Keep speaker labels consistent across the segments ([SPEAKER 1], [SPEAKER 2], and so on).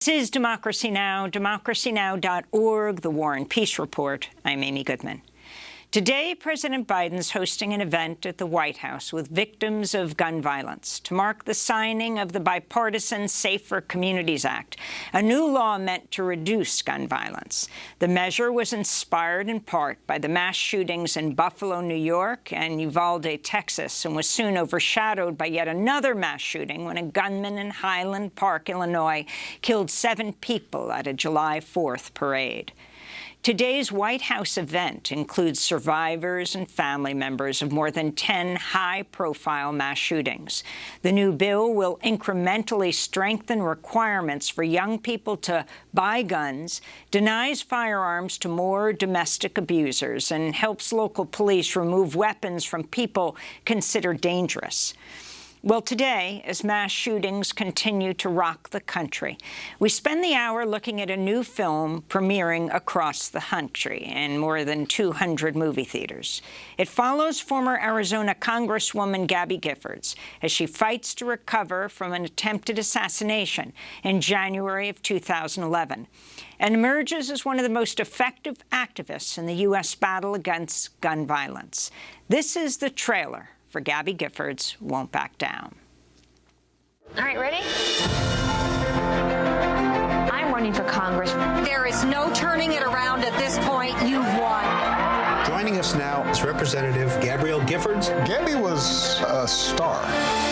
[SPEAKER 1] This is Democracy Now!, democracynow.org, The War and Peace Report. I'm Amy Goodman. Today, President Biden's hosting an event at the White House with victims of gun violence to mark the signing of the Bipartisan Safer Communities Act, a new law meant to reduce gun violence. The measure was inspired in part by the mass shootings in Buffalo, New York, and Uvalde, Texas, and was soon overshadowed by yet another mass shooting when a gunman in Highland Park, Illinois, killed 7 people at a July 4th parade. Today's White House event includes survivors and family members of more than 10 high-profile mass shootings. The new bill will incrementally strengthen requirements for young people to buy guns, denies firearms to more domestic abusers, and helps local police remove weapons from people considered dangerous. Well, today, as mass shootings continue to rock the country, we spend the hour looking at a new film premiering across the country in more than 200 movie theaters. It follows former Arizona Congresswoman Gabby Giffords as she fights to recover from an attempted assassination in January of 2011 and emerges as one of the most effective activists in the U.S. battle against gun violence. This is the trailer for Gabby Giffords Won't Back Down.
[SPEAKER 2] All right, ready? I'm running for Congress.
[SPEAKER 3] There is no turning it around at this point. You've won.
[SPEAKER 4] Joining us now is Representative Gabrielle Giffords.
[SPEAKER 5] Gabby was a star.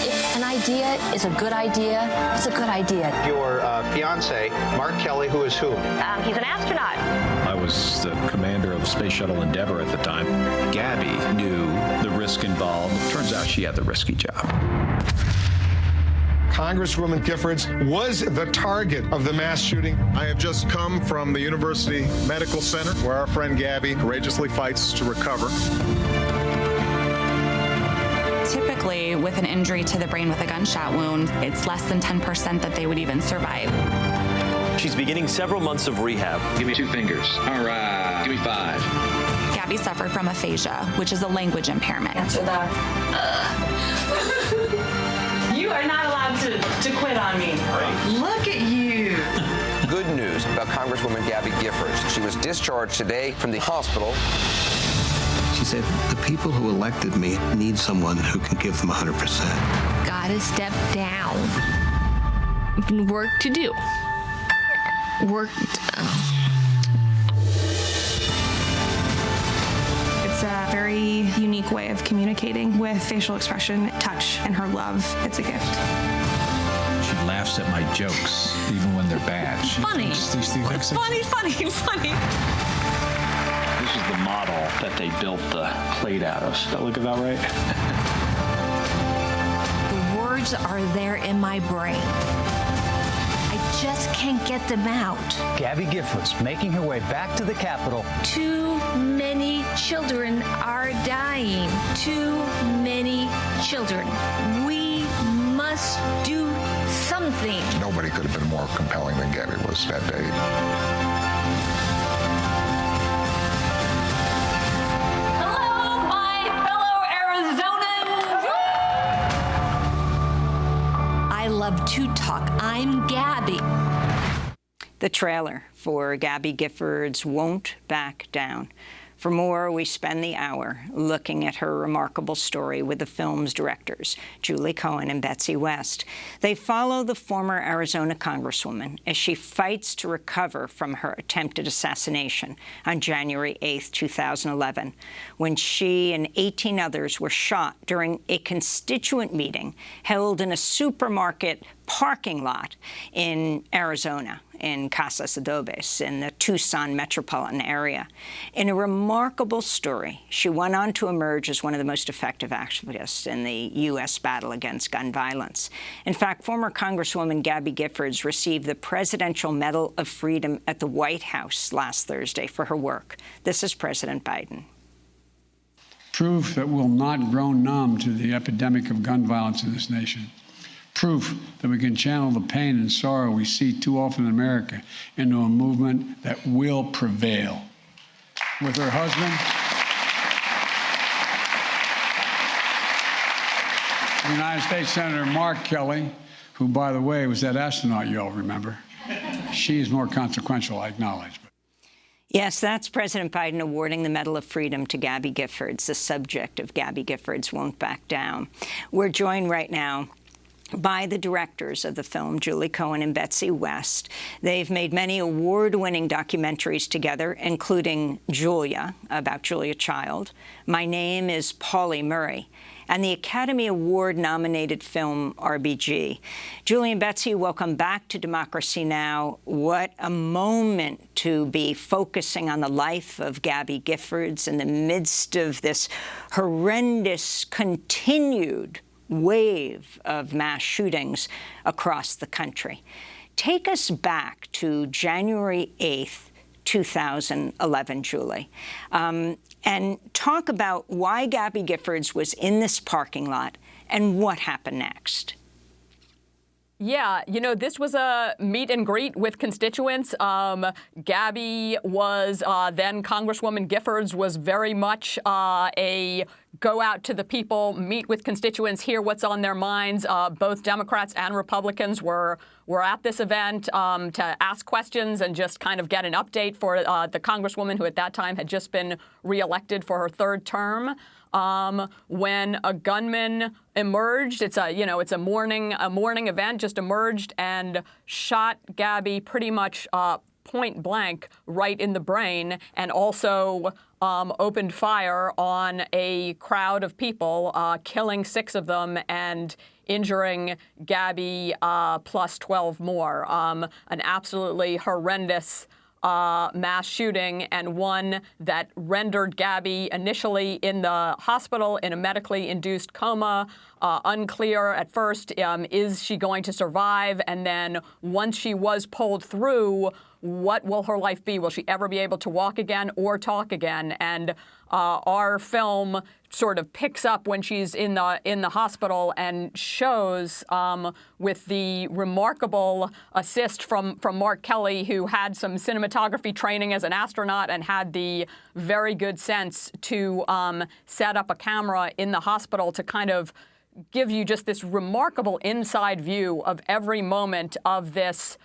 [SPEAKER 2] If an idea is a good idea, it's a good idea.
[SPEAKER 4] Your fiance, Mark Kelly, who is who?
[SPEAKER 2] He's an astronaut.
[SPEAKER 6] I was the commander of Space Shuttle Endeavour at the time. Gabby knew the risk involved. Turns out she had the risky job.
[SPEAKER 5] Congresswoman Giffords was the target of the mass shooting. I have just come from the University Medical Center, where our friend Gabby courageously fights to recover.
[SPEAKER 7] Typically, with an injury to the brain with a gunshot wound, it's less than 10% that they would even survive.
[SPEAKER 8] She's beginning several months of rehab.
[SPEAKER 9] Give me 2 fingers. All right. Give me 5.
[SPEAKER 7] Gabby suffered from aphasia, which is a language impairment.
[SPEAKER 2] Answer that.
[SPEAKER 10] You are not allowed to quit on me. Look at you.
[SPEAKER 11] Good news about Congresswoman Gabby Giffords. She was discharged today from the hospital.
[SPEAKER 4] She said, the people who elected me need someone who can give them 100%.
[SPEAKER 12] Gotta step down. Work to do.
[SPEAKER 13] It's a very unique way of communicating with facial expression, touch, and her love. It's a gift.
[SPEAKER 6] She laughs at my jokes, even when they're bad.
[SPEAKER 12] Funny. Funny.
[SPEAKER 9] This is the model that they built the plate out of. Does that look about right?
[SPEAKER 12] The words are there in my brain. I just can't get them out.
[SPEAKER 14] Gabby Giffords making her way back to the Capitol.
[SPEAKER 12] Too many children are dying. Too many children. We must do something.
[SPEAKER 5] Nobody could have been more compelling than Gabby was that day.
[SPEAKER 10] Hello, my fellow Arizonans.
[SPEAKER 12] I love to talk. I'm Gabby.
[SPEAKER 1] The trailer for Gabby Giffords Won't Back Down. For more, we spend the hour looking at her remarkable story with the film's directors, Julie Cohen and Betsy West. They follow the former Arizona Congresswoman as she fights to recover from her attempted assassination on January 8, 2011, when she and 18 others were shot during a constituent meeting held in a supermarket parking lot in Arizona, in Casas Adobes, in the Tucson metropolitan area. In a remarkable story, she went on to emerge as one of the most effective activists in the U.S. battle against gun violence. In fact, former Congresswoman Gabby Giffords received the Presidential Medal of Freedom at the White House last Thursday for her work. This is President Biden.
[SPEAKER 15] Proof that we'll not grow numb to the epidemic of gun violence in this nation. Proof that we can channel the pain and sorrow we see too often in America into a movement that will prevail. With her husband, United States Senator Mark Kelly, who, by the way, was that astronaut you all remember, she is more consequential, I acknowledge.
[SPEAKER 1] Yes, that's President Biden awarding the Medal of Freedom to Gabby Giffords. The subject of Gabby Giffords won't back down. We're joined right now by the directors of the film, Julie Cohen and Betsy West. They've made many award-winning documentaries together, including Julia, about Julia Child, My Name Is Pauli Murray, and the Academy Award-nominated film RBG. Julie and Betsy, welcome back to Democracy Now! What a moment to be focusing on the life of Gabby Giffords in the midst of this horrendous continued wave of mass shootings across the country. Take us back to January 8th, 2011, Julie, and talk about why Gabby Giffords was in this parking lot and what happened next.
[SPEAKER 16] Yeah, you know, this was a meet and greet with constituents. Gabby was, then Congresswoman Giffords was very much a go out to the people, meet with constituents, hear what's on their minds. Both Democrats and Republicans were at this event to ask questions and just kind of get an update for the Congresswoman who at that time had just been reelected for her third term. When a gunman emerged, it's a morning event, just emerged and shot Gabby pretty much point blank right in the brain, and also opened fire on a crowd of people, killing 6 of them and injuring Gabby plus 12 more. An absolutely horrendous mass shooting, and one that rendered Gabby initially in the hospital in a medically induced coma. Unclear at first, is she going to survive? And then once she was pulled through, what will her life be? Will she ever be able to walk again or talk again? And our film sort of picks up when she's in the hospital and shows with the remarkable assist from Mark Kelly, who had some cinematography training as an astronaut and had the very good sense to set up a camera in the hospital to kind of give you just this remarkable inside view of every moment of this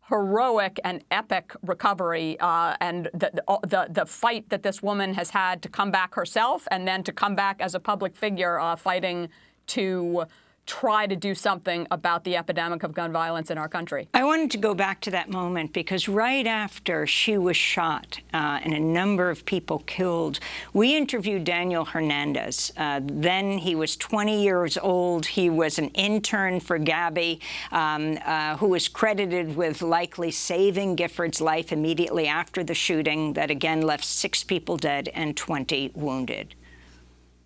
[SPEAKER 16] heroic and epic recovery, and the fight that this woman has had to come back herself and then to come back as a public figure fighting to try to do something about the epidemic of gun violence in our country.
[SPEAKER 1] I wanted to go back to that moment because right after she was shot and a number of people killed, we interviewed Daniel Hernandez. Then he was 20 years old. He was an intern for Gabby, who was credited with likely saving Giffords' life immediately after the shooting that again left 6 people dead and 20 wounded.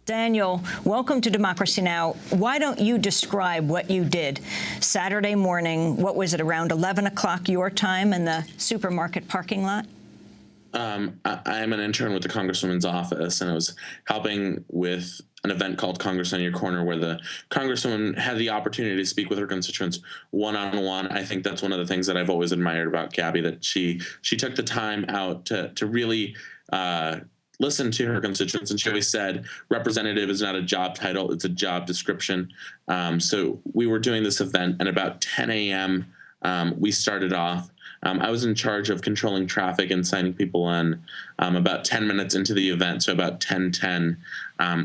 [SPEAKER 1] Daniel, welcome to Democracy Now! Why don't you describe what you did Saturday morning, what was it, around 11 o'clock your time in the supermarket parking lot?
[SPEAKER 17] I'm an intern with the Congresswoman's office, and I was helping with an event called Congress on Your Corner, where the Congresswoman had the opportunity to speak with her constituents one-on-one. I think that's one of the things that I've always admired about Gabby, that she took the time out to really listen to her constituents. And she always said, representative is not a job title, it's a job description. So we were doing this event, and about 10 a.m. We started off. I was in charge of controlling traffic and signing people in. About 10 minutes into the event, so about 10:10,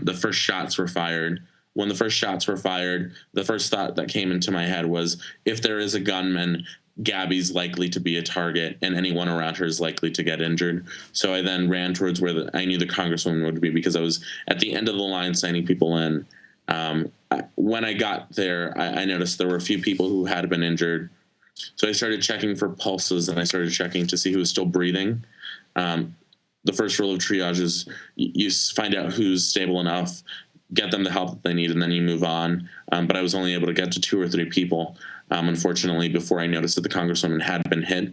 [SPEAKER 17] the first shots were fired. When the first shots were fired, the first thought that came into my head was, if there is a gunman, Gabby's likely to be a target, and anyone around her is likely to get injured. So I then ran towards where I knew the Congresswoman would be, because I was at the end of the line signing people in. When I got there, I noticed there were a few people who had been injured. So I started checking for pulses, and I started checking to see who was still breathing. The first rule of triage is you find out who's stable enough, get them the help that they need, and then you move on. But I was only able to get to 2 or 3 people, unfortunately, before I noticed that the Congresswoman had been hit.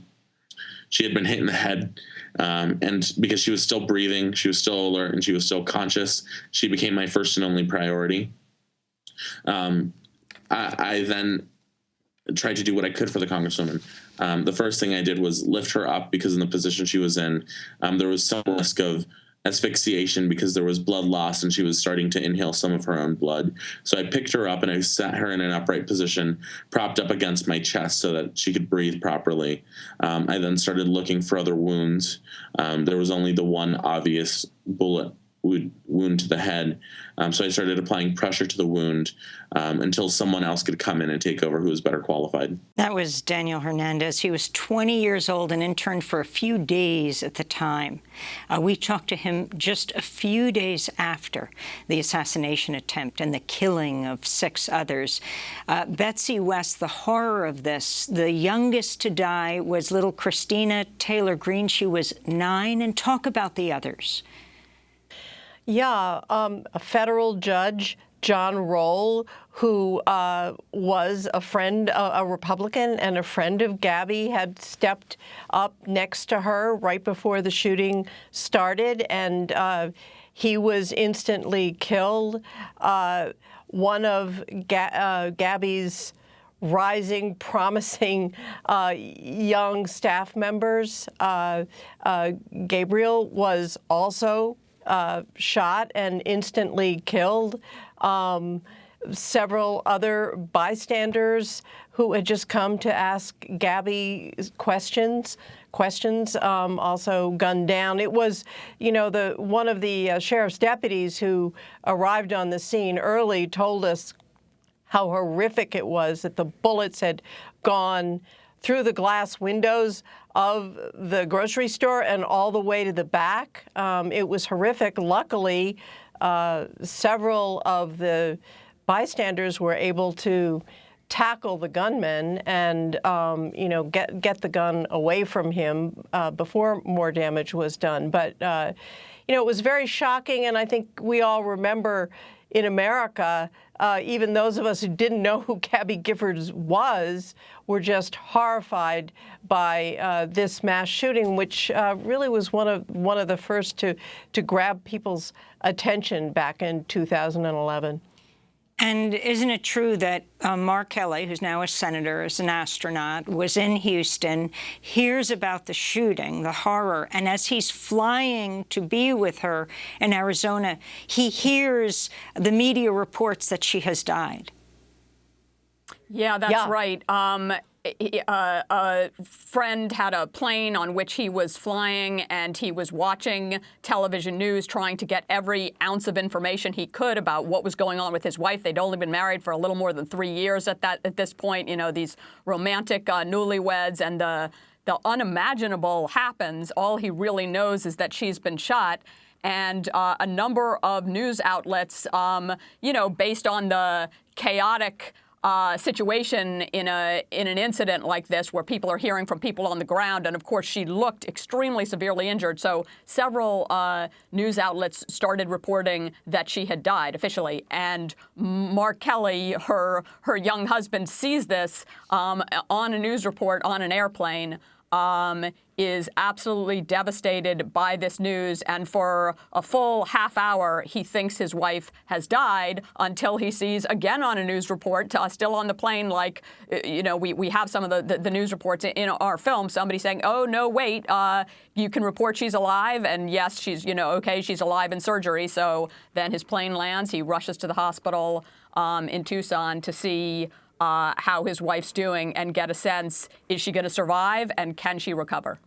[SPEAKER 17] She had been hit in the head, and because she was still breathing, she was still alert, and she was still conscious, she became my first and only priority. I then tried to do what I could for the Congresswoman. The first thing I did was lift her up, because in the position she was in, there was some risk of asphyxiation because there was blood loss and she was starting to inhale some of her own blood. So I picked her up and I sat her in an upright position, propped up against my chest so that she could breathe properly. I then started looking for other wounds. There was only the one obvious bullet wound to the head. So I started applying pressure to the wound until someone else could come in and take over who was better qualified.
[SPEAKER 1] That was Daniel Hernandez. He was 20 years old and interned for a few days at the time. We talked to him just a few days after the assassination attempt and the killing of 6 others. Betsy West, the horror of this, the youngest to die was little Christina Taylor Greene. She was 9. And talk about the others.
[SPEAKER 18] Yeah, a federal judge, John Roll, who was a friend, a Republican and a friend of Gabby, had stepped up next to her right before the shooting started, and he was instantly killed. One of Gabby's rising, promising young staff members, Gabriel, was also shot and instantly killed. Several other bystanders who had just come to ask Gabby questions, also gunned down. It was, one of the sheriff's deputies who arrived on the scene early told us how horrific it was that the bullets had gone through the glass windows of the grocery store and all the way to the back. It was horrific. Luckily, several of the bystanders were able to tackle the gunman and, get the gun away from him before more damage was done. But, it was very shocking, and I think we all remember in America, even those of us who didn't know who Gabby Giffords was, were just horrified by this mass shooting, which really was one of the first to grab people's attention back in 2011.
[SPEAKER 1] And isn't it true that Mark Kelly, who's now a senator, is an astronaut, was in Houston, hears about the shooting, the horror, and as he's flying to be with her in Arizona, he hears the media reports that she has died?
[SPEAKER 16] Yeah, that's right. A friend had a plane on which he was flying, and he was watching television news, trying to get every ounce of information he could about what was going on with his wife. They'd only been married for a little more than 3 years at this point. These romantic newlyweds, and the unimaginable happens. All he really knows is that she's been shot. And a number of news outlets, based on the chaotic situation in an incident like this, where people are hearing from people on the ground, and of course she looked extremely severely injured. So several news outlets started reporting that she had died officially, and Mark Kelly, her young husband, sees this on a news report on an airplane. Is absolutely devastated by this news, and for a full half hour he thinks his wife has died until he sees again on a news report, still on the plane, we have some of the news reports in our film, somebody saying, oh, no, wait, you can report she's alive, and yes, she's, okay, she's alive in surgery. So then his plane lands, he rushes to the hospital in Tucson to see how his wife's doing and get a sense, is she going to survive and can she recover?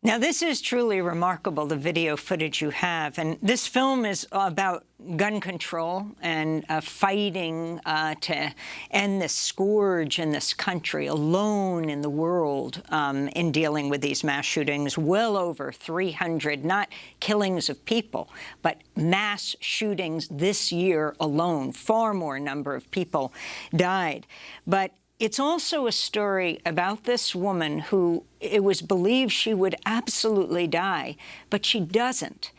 [SPEAKER 1] Now, this is truly remarkable, the video footage you have. And this film is about gun control and fighting to end this scourge in this country, alone in the world in dealing with these mass shootings. Well over 300, not killings of people, but mass shootings this year alone. Far more number of people died. But it's also a story about this woman who it was believed she would absolutely die, but she doesn't.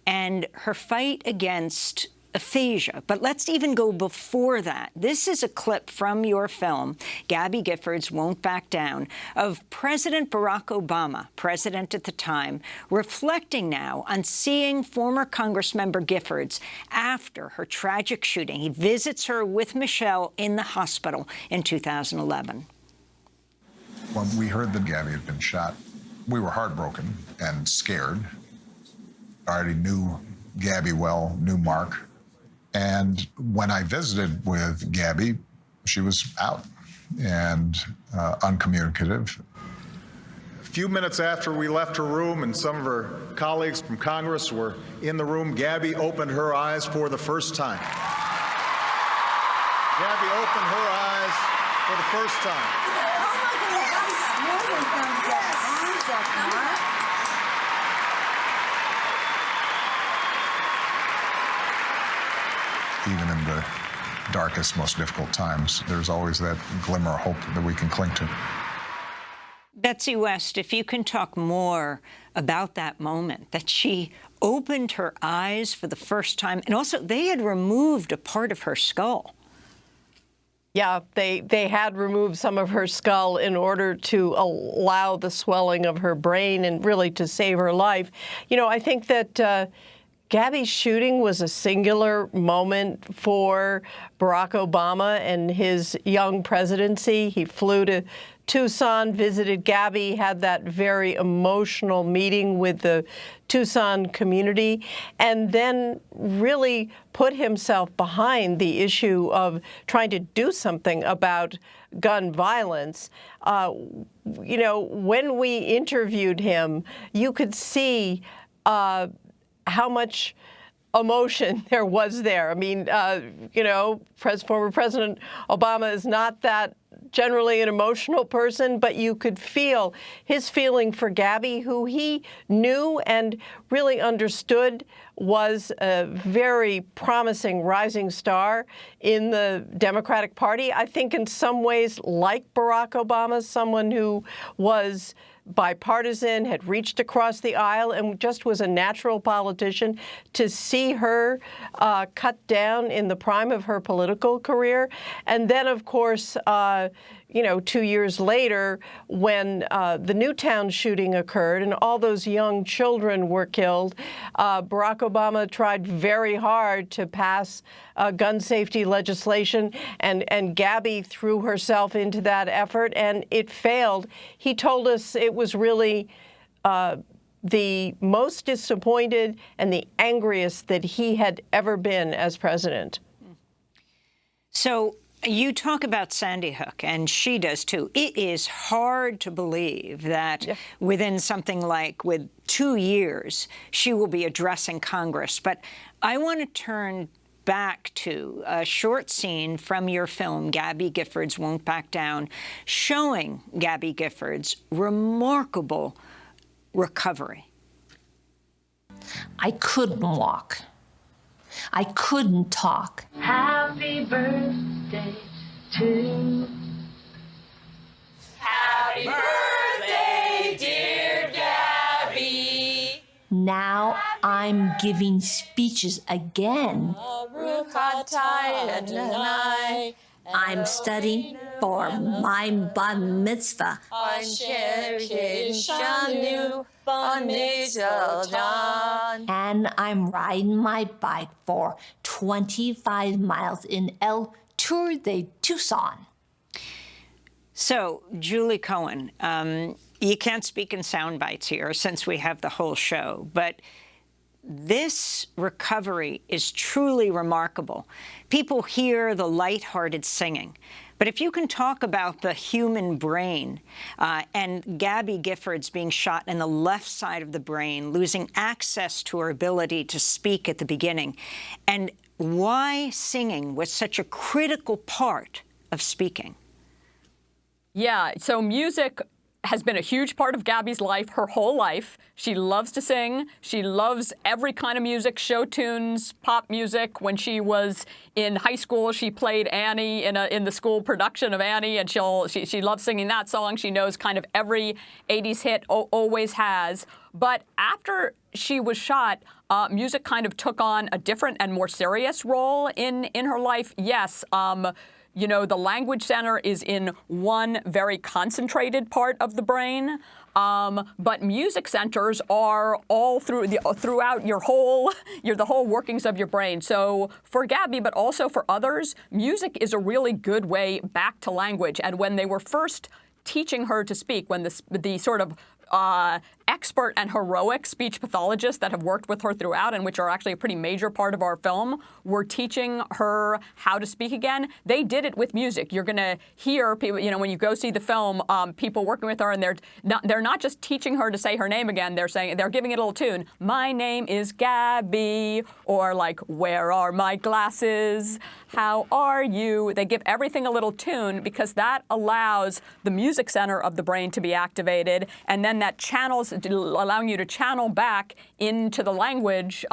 [SPEAKER 1] And her fight against aphasia. But let's even go before that. This is a clip from your film, Gabby Giffords Won't Back Down, of President Barack Obama, president at the time, reflecting now on seeing former Congressmember Giffords after her tragic shooting. He visits her with Michelle in the hospital in 2011.
[SPEAKER 19] When we heard that Gabby had been shot, we were heartbroken and scared. I already knew Gabby well, knew Mark. And when I visited with Gabby, she was out and uncommunicative.
[SPEAKER 5] A few minutes after we left her room and some of her colleagues from Congress were in the room, Gabby opened her eyes for the first time. Gabby opened her eyes for the first time.
[SPEAKER 19] Even in the darkest, most difficult times, there's always that glimmer of hope that we can cling to.
[SPEAKER 1] Betsy West, if you can talk more about that moment, that she opened her eyes for the first time, and also they had removed a part of her skull.
[SPEAKER 18] Yeah, they had removed some of her skull in order to allow the swelling of her brain and really to save her life. You know, I think that Gabby's shooting was a singular moment for Barack Obama and his young presidency. He flew to Tucson, visited Gabby, had that very emotional meeting with the Tucson community, and then really put himself behind the issue of trying to do something about gun violence. You know, when we interviewed him, you could see how much emotion there was there. I mean, you know, former President Obama is not that generally an emotional person, but you could feel his feeling for Gabby, who he knew and really understood was a very promising rising star in the Democratic Party. I think in some ways, like Barack Obama, someone who was bipartisan, had reached across the aisle, and just was a natural politician. To see her cut down in the prime of her political career. And then, of course, you know, 2 years later, when the Newtown shooting occurred and all those young children were killed, Barack Obama tried very hard to pass gun safety legislation, and Gabby threw herself into that effort, and it failed. He told us it was really the most disappointed and the angriest that he had ever been as president.
[SPEAKER 1] So you talk about Sandy Hook, and she does too. It is hard to believe that within something like, with 2 years, she will be addressing Congress. But I want to turn back to a short scene from your film, Gabby Giffords Won't Back Down, showing Gabby Giffords' remarkable recovery.
[SPEAKER 12] I couldn't walk. I couldn't talk.
[SPEAKER 10] Happy birthday to Happy birthday, dear Gabby.
[SPEAKER 12] Now I'm giving speeches again. I'm studying for my bar mitzvah. And I'm riding my bike for 25 miles in El Tour de Tucson.
[SPEAKER 1] So, Julie Cohen, you can't speak in sound bites here since we have the whole show, but this recovery is truly remarkable. People hear the lighthearted singing, but if you can talk about the human brain and Gabby Giffords being shot in the left side of the brain, losing access to her ability to speak at the beginning, and why singing was such a critical part of speaking.
[SPEAKER 16] Yeah, so music has been a huge part of Gabby's life her whole life. She loves to sing. She loves every kind of music, show tunes, pop music. When she was in high school, she played Annie in the school production of Annie, and she loves singing that song. She knows kind of every 80s hit, always has. But after she was shot, music kind of took on a different and more serious role in her life. Yes, you know, the language center is in one very concentrated part of the brain, but music centers are all throughout the whole workings of your brain. So for Gabby, but also for others, music is a really good way back to language. And when they were first teaching her to speak, when the sort of expert and heroic speech pathologists that have worked with her throughout and which are actually a pretty major part of our film were teaching her how to speak again. They did it with music. You're going to hear people, when you go see the film, people working with her, and they're not just teaching her to say her name again. They're giving it a little tune. My name is Gabby, or like, where are my glasses? How are you? They give everything a little tune because that allows the music center of the brain to be activated, and then that channels, allowing you to channel back into the language,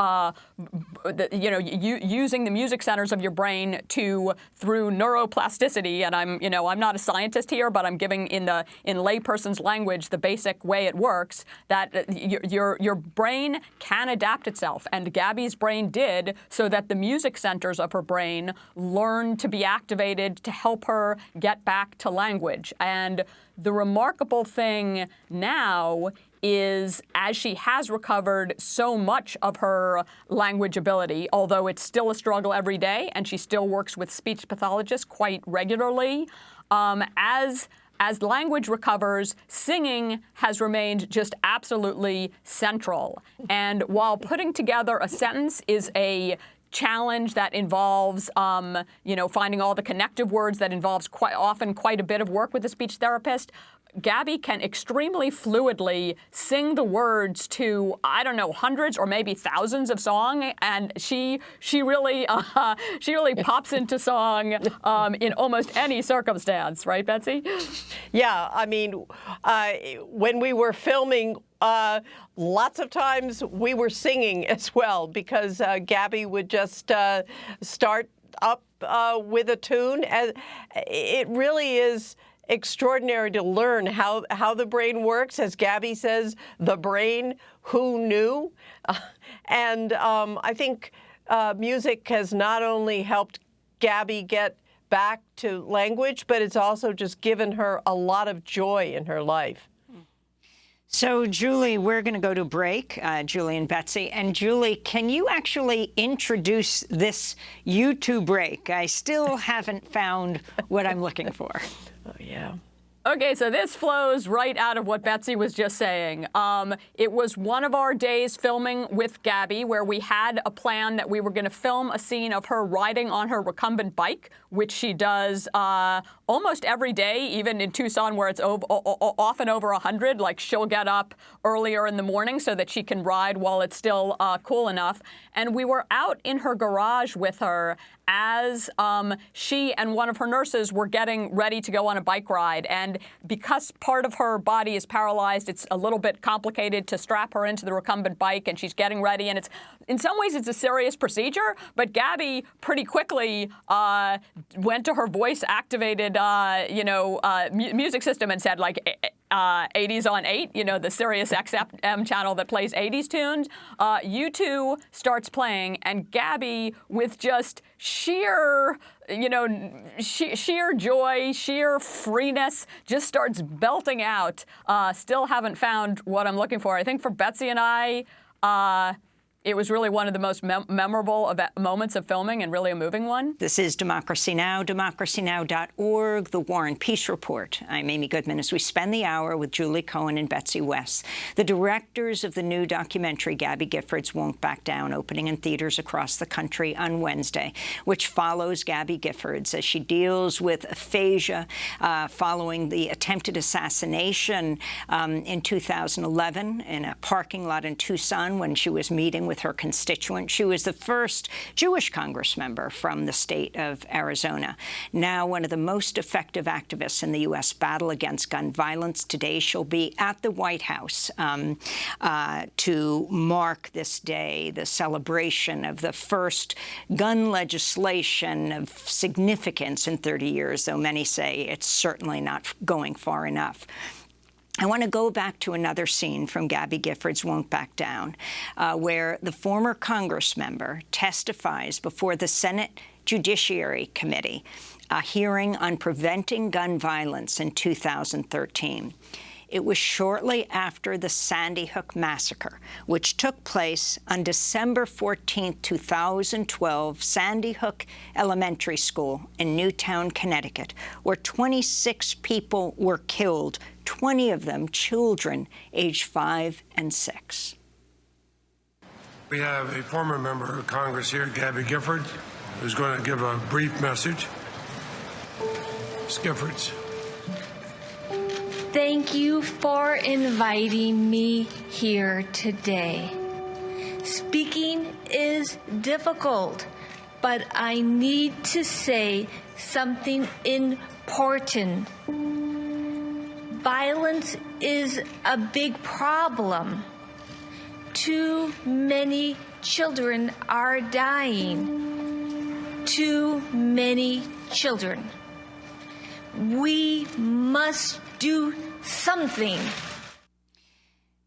[SPEAKER 16] using the music centers of your brain through neuroplasticity. And I'm not a scientist here, but I'm giving in layperson's language the basic way it works. That your brain can adapt itself, and Gabby's brain did, so that the music centers of her brain learned to be activated to help her get back to language. And the remarkable thing now is, as she has recovered so much of her language ability, although it's still a struggle every day, and she still works with speech pathologists quite regularly, as language recovers, singing has remained just absolutely central. And while putting together a sentence is a challenge that involves, finding all the connective words, that involves quite a bit of work with a speech therapist, Gabby can extremely fluidly sing the words to, hundreds or maybe thousands of songs, and she really pops into song in almost any circumstance, right, Betsy?
[SPEAKER 18] Yeah, when we were filming, lots of times we were singing as well, because Gabby would just start up with a tune. And it really is extraordinary to learn how the brain works. As Gabby says, the brain, who knew? And I think music has not only helped Gabby get back to language, but it's also just given her a lot of joy in her life.
[SPEAKER 1] So, Julie, we're going to go to break, Julie and Betsy. And, Julie, can you actually introduce this YouTube break? I still haven't found what I'm looking for.
[SPEAKER 18] Oh, yeah.
[SPEAKER 16] Okay, so this flows right out of what Betsy was just saying. It was one of our days filming with Gabby where we had a plan that we were going to film a scene of her riding on her recumbent bike, which she does almost every day, even in Tucson where it's often over 100. Like, she'll get up earlier in the morning so that she can ride while it's still cool enough. And we were out in her garage with her as she and one of her nurses were getting ready to go on a bike ride. And because part of her body is paralyzed, it's a little bit complicated to strap her into the recumbent bike, and she's getting ready. And in some ways, it's a serious procedure. But Gabby pretty quickly went to her voice-activated, music system and said, like, 80s on 8, the Sirius XM channel that plays 80s tunes. U2 starts playing, and Gabby, with just sheer joy, sheer freeness, just starts belting out. Still haven't found what I'm looking for. I think for Betsy and I, it was really one of the most memorable moments of filming, and really a moving one.
[SPEAKER 1] This is Democracy Now!, democracynow.org, The War and Peace Report. I'm Amy Goodman as we spend the hour with Julie Cohen and Betsy West, the directors of the new documentary Gabby Giffords Won't Back Down, opening in theaters across the country on Wednesday, which follows Gabby Giffords as she deals with aphasia following the attempted assassination in 2011 in a parking lot in Tucson when she was meeting with her constituent. She was the first Jewish congressmember from the state of Arizona. Now one of the most effective activists in the U.S. battle against gun violence. Today she'll be at the White House to mark this day, the celebration of the first gun legislation of significance in 30 years, though many say it's certainly not going far enough. I want to go back to another scene from Gabby Giffords Won't Back Down, where the former Congress member testifies before the Senate Judiciary Committee, a hearing on preventing gun violence in 2013. It was shortly after the Sandy Hook massacre, which took place on December 14, 2012, Sandy Hook Elementary School in Newtown, Connecticut, where 26 people were killed, 20 of them children aged 5 and 6.
[SPEAKER 20] We have a former member of Congress here, Gabby Giffords, who's going to give a brief message. Ms. Giffords.
[SPEAKER 12] Thank you for inviting me here today. Speaking is difficult, but I need to say something important. Violence is a big problem. Too many children are dying. Too many children. We must do something.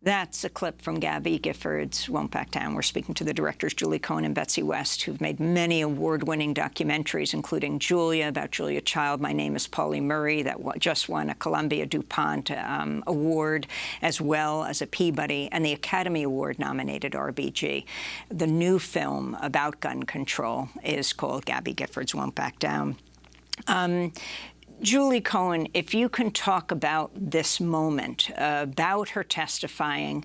[SPEAKER 1] That's a clip from Gabby Giffords' Won't Back Down. We're speaking to the directors Julie Cohen and Betsy West, who've made many award-winning documentaries, including Julia, about Julia Child, My Name Is Pauli Murray, that just won a Columbia DuPont award, as well as a Peabody and the Academy Award-nominated RBG. The new film about gun control is called Gabby Giffords' Won't Back Down. Julie Cohen, if you can talk about this moment, about her testifying.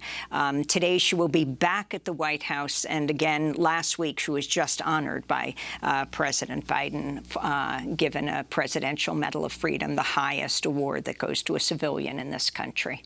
[SPEAKER 1] Today she will be back at the White House, and again, last week she was just honored by President Biden, given a Presidential Medal of Freedom, the highest award that goes to a civilian in this country.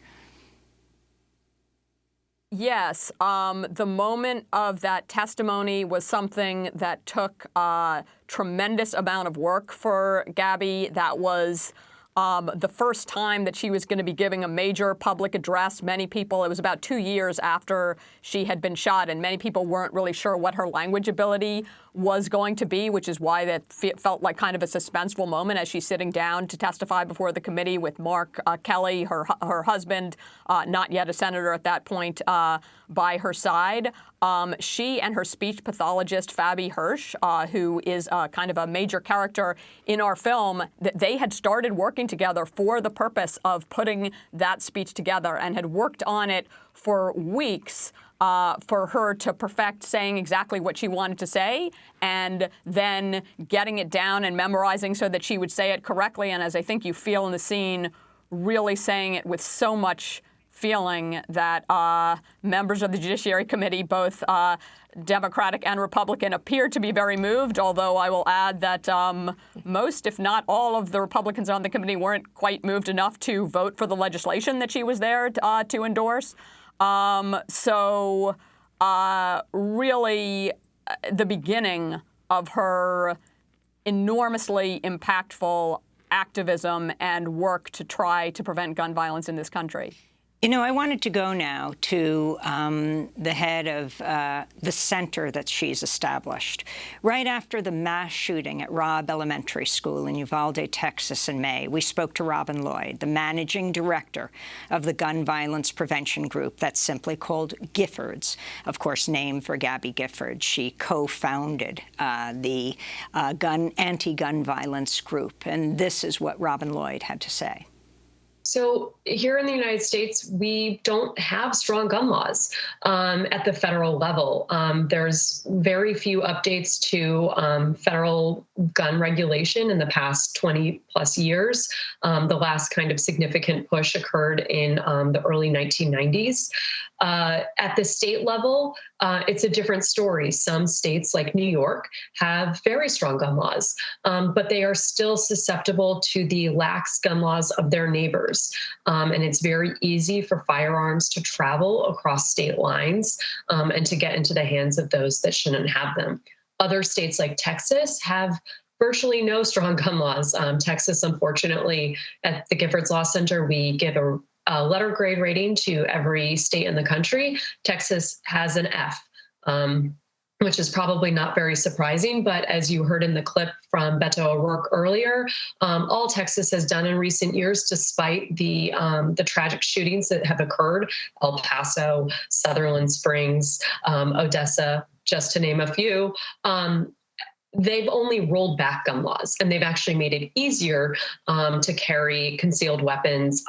[SPEAKER 16] Yes, the moment of that testimony was something that took a tremendous amount of work for Gabby. That was the first time that she was going to be giving a major public address. Many people, it was about 2 years after she had been shot, and many people weren't really sure what her language ability was going to be, which is why that felt like kind of a suspenseful moment as she's sitting down to testify before the committee with Mark Kelly, her husband, not yet a senator at that point, by her side. She and her speech pathologist, Fabi Hirsch, who is kind of a major character in our film, they had started working together for the purpose of putting that speech together and had worked on it for weeks for her to perfect saying exactly what she wanted to say and then getting it down and memorizing so that she would say it correctly. And as I think you feel in the scene, really saying it with so much feeling that members of the Judiciary Committee, both Democratic and Republican, appeared to be very moved, although I will add that most, if not all, of the Republicans on the committee weren't quite moved enough to vote for the legislation that she was there to endorse. Really the beginning of her enormously impactful activism and work to try to prevent gun violence in this country.
[SPEAKER 1] You know, I wanted to go now to the head of the center that she's established. Right after the mass shooting at Robb Elementary School in Uvalde, Texas in May, we spoke to Robin Lloyd, the managing director of the gun violence prevention group that's simply called Giffords, of course, named for Gabby Giffords. She co-founded the anti-gun violence group, and this is what Robin Lloyd had to say.
[SPEAKER 21] So here in the United States, we don't have strong gun laws at the federal level. There's very few updates to federal gun regulation in the past 20 plus years. The last kind of significant push occurred in the early 1990s. At the state level, it's a different story. Some states like New York have very strong gun laws, but they are still susceptible to the lax gun laws of their neighbors. And it's very easy for firearms to travel across state lines and to get into the hands of those that shouldn't have them. Other states like Texas have virtually no strong gun laws. Texas, unfortunately, at the Giffords Law Center, we give a letter grade rating to every state in the country. Texas has an F, which is probably not very surprising. But as you heard in the clip from Beto O'Rourke earlier, all Texas has done in recent years, despite the tragic shootings that have occurred, El Paso, Sutherland Springs, Odessa, just to name a few, they've only rolled back gun laws, and they've actually made it easier to carry concealed weapons,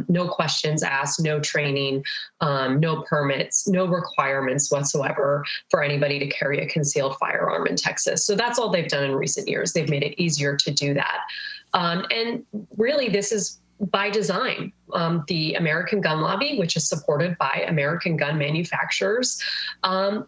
[SPEAKER 21] no questions asked, no training, no permits, no requirements whatsoever for anybody to carry a concealed firearm in Texas. So that's all they've done in recent years. They've made it easier to do that. And really, this is by design. The American gun lobby, which is supported by American gun manufacturers,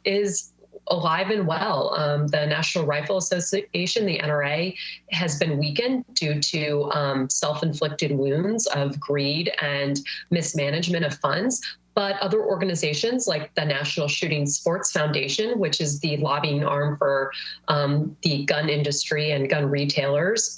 [SPEAKER 21] is alive and well. The National Rifle Association, the NRA, has been weakened due to self-inflicted wounds of greed and mismanagement of funds. But other organizations like the National Shooting Sports Foundation, which is the lobbying arm for the gun industry and gun retailers,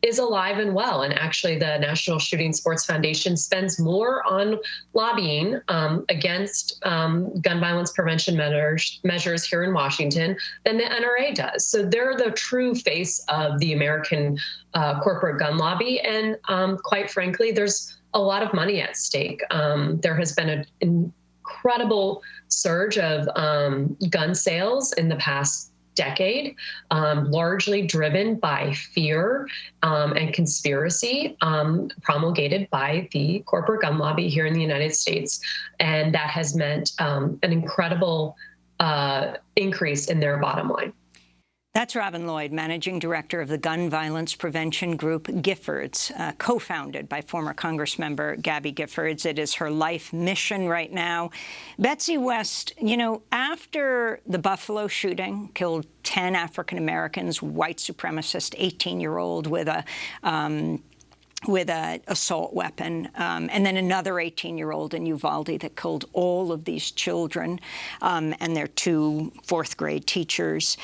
[SPEAKER 21] is alive and well. And actually, the National Shooting Sports Foundation spends more on lobbying against gun violence prevention measures here in Washington than the NRA does. So they're the true face of the American corporate gun lobby. And quite frankly, there's a lot of money at stake. There has been an incredible surge of gun sales in the past decade, largely driven by fear and conspiracy promulgated by the corporate gun lobby here in the United States. And that has meant an incredible increase in their bottom line.
[SPEAKER 1] That's Robin Lloyd, Managing Director of the gun violence prevention group Giffords, co-founded by former Congressmember Gabby Giffords. It is her life mission right now. Betsy West, you know, after the Buffalo shooting killed 10 African Americans, white supremacist 18-year-old with an assault weapon, and then another 18-year-old in Uvalde that killed all of these children and their two fourth-grade teachers.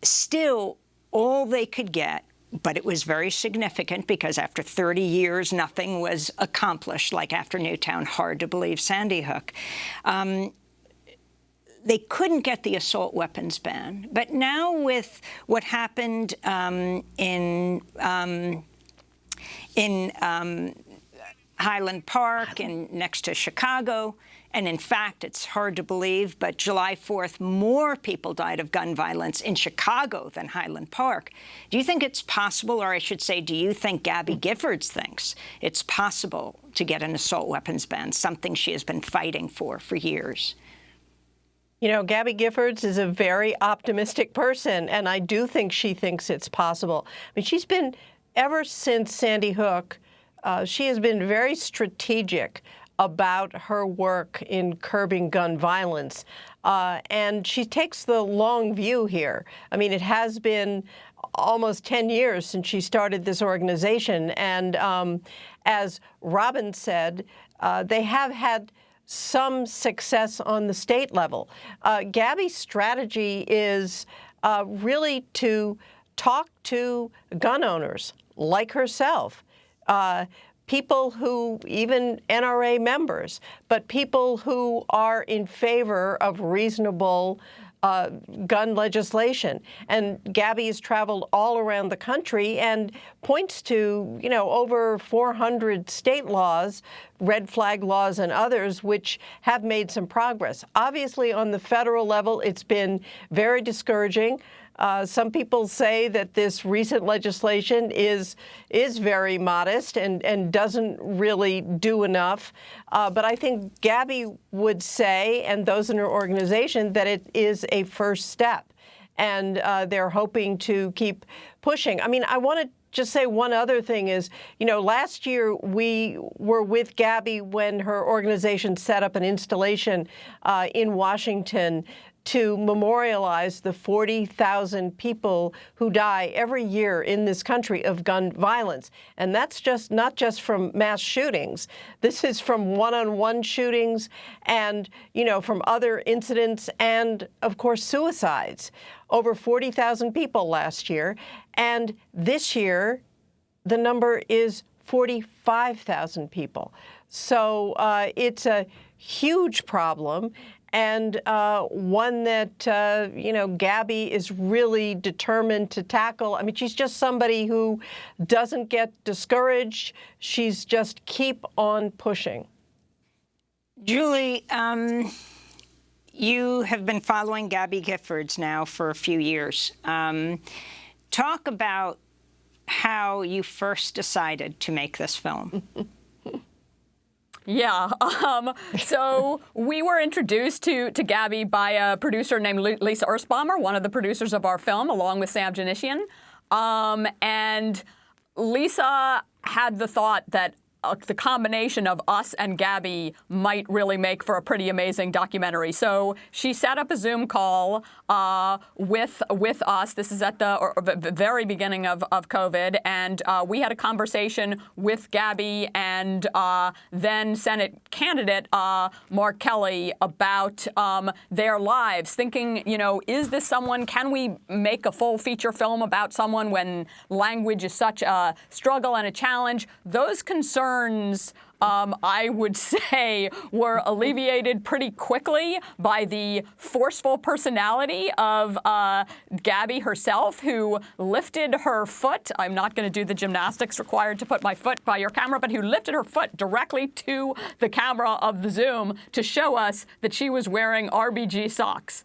[SPEAKER 1] Still, all they could get, but it was very significant because after 30 years, nothing was accomplished, like after Newtown, hard to believe Sandy Hook. They couldn't get the assault weapons ban. But now with what happened in Highland Park and next to Chicago, and in fact, it's hard to believe, but July 4th, more people died of gun violence in Chicago than Highland Park. Do you think it's possible, or I should say, do you think Gabby Giffords thinks it's possible to get an assault weapons ban, something she has been fighting for years?
[SPEAKER 18] You know, Gabby Giffords is a very optimistic person, and I do think she thinks it's possible. I mean, she's been, ever since Sandy Hook, she has been very strategic about her work in curbing gun violence. And she takes the long view here. I mean, it has been almost 10 years since she started this organization. And as Robin said, they have had some success on the state level. Gabby's strategy is really to talk to gun owners like herself, people who, even NRA members, but people who are in favor of reasonable gun legislation. And Gabby has traveled all around the country and points to, you know, over 400 state laws, red flag laws and others, which have made some progress. Obviously, on the federal level, it's been very discouraging. Some people say that this recent legislation is very modest and doesn't really do enough. But I think Gabby would say, and those in her organization, that it is a first step. And they're hoping to keep pushing. I mean, I want to just say one other thing is, you know, last year we were with Gabby when her organization set up an installation in Washington to memorialize the 40,000 people who die every year in this country of gun violence. And that's just not just from mass shootings. This is from one-on-one shootings and, you know, from other incidents and, of course, suicides. Over 40,000 people last year. And this year, the number is 45,000 people. So it's a huge problem. And one that, you know, Gabby is really determined to tackle. I mean, she's just somebody who doesn't get discouraged. She's just keep on pushing.
[SPEAKER 1] Julie, You have been following Gabby Giffords now for a few years. Talk about how you first decided to make this film.
[SPEAKER 16] Yeah. So we were introduced to Gabby by a producer named Lisa Ersbaumer, one of the producers of our film, along with Sam Janician. And Lisa had the thought that the combination of us and Gabby might really make for a pretty amazing documentary. So she set up a Zoom call with us. This is at the very beginning of COVID. And we had a conversation with Gabby and then Senate candidate Mark Kelly about their lives, thinking, you know, is this someone, can we make a full feature film about someone when language is such a struggle and a challenge? Those concerns, I would say, were alleviated pretty quickly by the forceful personality of Gabby herself, who lifted her foot. I'm not going to do the gymnastics required to put my foot by your camera, but who lifted her foot directly to the camera of the Zoom to show us that she was wearing RBG socks.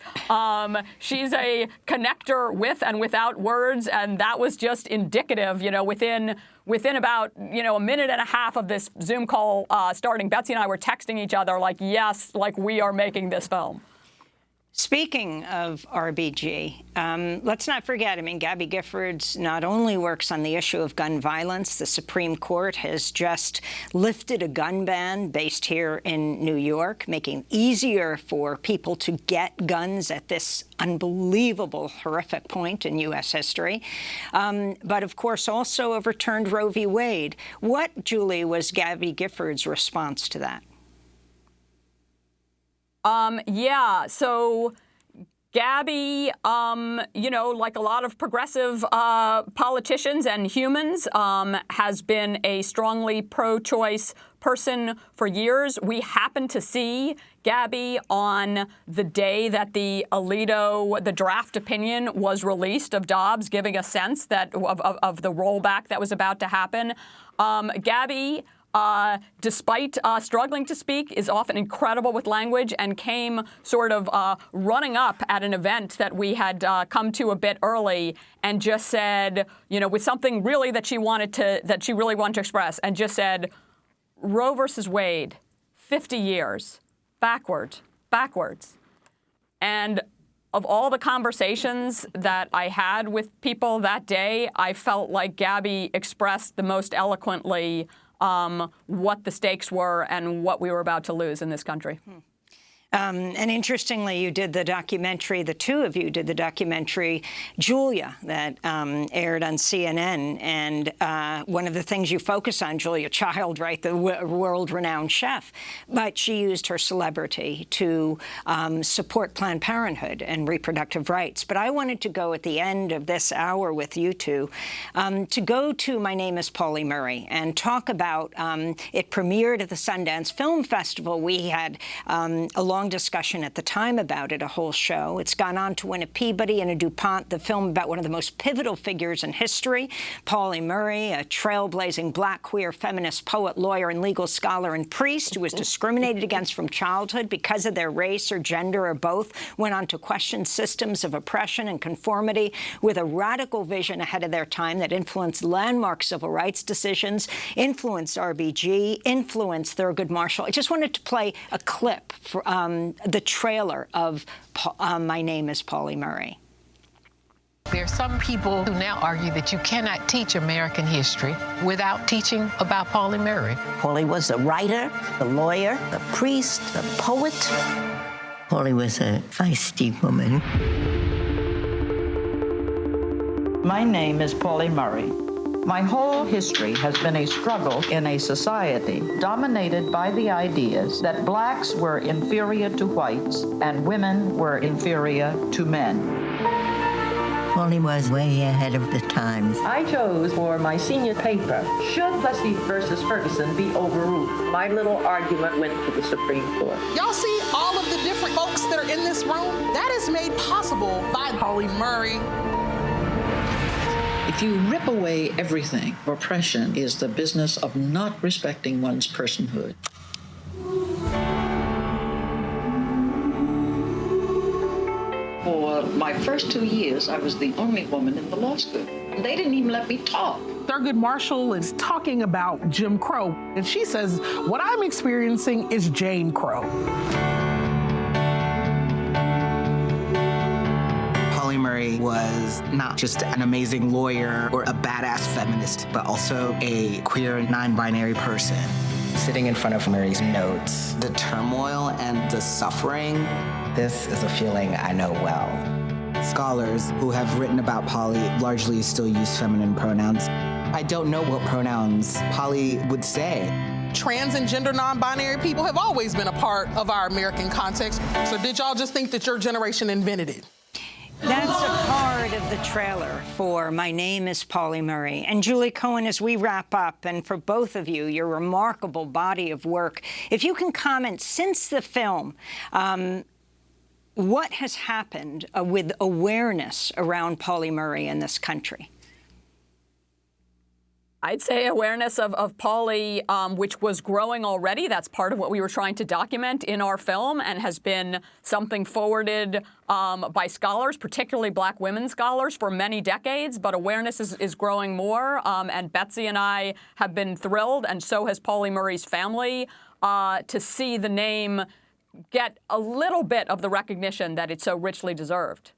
[SPEAKER 16] She's a connector with and without words, and that was just indicative, you know, within about, you know, a minute and a half of this Zoom call starting, Betsy and I were texting each other like, yes, like we are making this film.
[SPEAKER 1] Speaking of RBG, let's not forget, I mean, Gabby Giffords not only works on the issue of gun violence. The Supreme Court has just lifted a gun ban based here in New York, making it easier for people to get guns at this unbelievable, horrific point in U.S. history. But, of course, also overturned Roe v. Wade. What, Julie, was Gabby Giffords' response to that?
[SPEAKER 16] Yeah, so Gabby, you know, like a lot of progressive politicians and humans, has been a strongly pro-choice person for years. We happened to see Gabby on the day that the draft opinion was released of Dobbs, giving a sense that of the rollback that was about to happen. Gabby, despite struggling to speak, is often incredible with language and came sort of running up at an event that we had come to a bit early and just said, you know, with something really that she really wanted to express, and just said, Roe versus Wade, 50 years, backwards. And of all the conversations that I had with people that day, I felt like Gabby expressed the most eloquently what the stakes were and what we were about to lose in this country.
[SPEAKER 1] And interestingly, you did the documentary, the two of you did the documentary, Julia, that aired on CNN. And one of the things you focus on, Julia Child, right, the world-renowned chef, but she used her celebrity to support Planned Parenthood and reproductive rights. But I wanted to go at the end of this hour with you two to go to My Name Is Pauli Murray and talk about, it premiered at the Sundance Film Festival. We had a long discussion at the time about it, a whole show. It's gone on to win a Peabody and a DuPont, the film about one of the most pivotal figures in history, Pauli Murray, a trailblazing black queer feminist poet, lawyer, and legal scholar and priest who was discriminated against from childhood because of their race or gender or both, went on to question systems of oppression and conformity with a radical vision ahead of their time that influenced landmark civil rights decisions, influenced RBG, influenced Thurgood Marshall. I just wanted to play a clip for the trailer of My Name Is Pauli Murray.
[SPEAKER 3] There are some people who now argue that you cannot teach American history without teaching about Pauli Murray.
[SPEAKER 22] Pauli was a writer, a lawyer, a priest, a poet. Pauli was a feisty woman.
[SPEAKER 23] My name is Pauli Murray. My whole history has been a struggle in a society dominated by the ideas that blacks were inferior to whites and women were inferior to men.
[SPEAKER 22] Pauli was way ahead of the times.
[SPEAKER 24] I chose for my senior paper, should Plessy versus Ferguson be overruled? My little argument went to the Supreme Court.
[SPEAKER 25] Y'all see all of the different folks that are in this room? That is made possible by Pauli Murray.
[SPEAKER 26] If you rip away everything, oppression is the business of not respecting one's personhood.
[SPEAKER 23] For my first 2 years, I was the only woman in the law school. They didn't even let me talk.
[SPEAKER 25] Thurgood Marshall is talking about Jim Crow, and she says, what I'm experiencing is Jane Crow.
[SPEAKER 2] Pauli Murray was not just an amazing lawyer or a badass feminist, but also a queer, non-binary person. Sitting in front of Murray's notes, the turmoil and the suffering, this is a feeling I know well. Scholars who have written about Pauli largely still use feminine pronouns. I don't know what pronouns Pauli would say.
[SPEAKER 25] Trans and gender non-binary people have always been a part of our American context. So did y'all just think that your generation invented it?
[SPEAKER 1] That's a part of the trailer for My Name is Pauli Murray. And Julie Cohen, as we wrap up, and for both of you, your remarkable body of work, if you can comment, since the film, what has happened with awareness around Pauli Murray in this country?
[SPEAKER 16] I'd say awareness of Pauli, which was growing already. That's part of what we were trying to document in our film and has been something forwarded by scholars, particularly Black women scholars, for many decades. But awareness is growing more. And Betsy and I have been thrilled, and so has Pauli Murray's family, to see the name get a little bit of the recognition that it so richly deserved.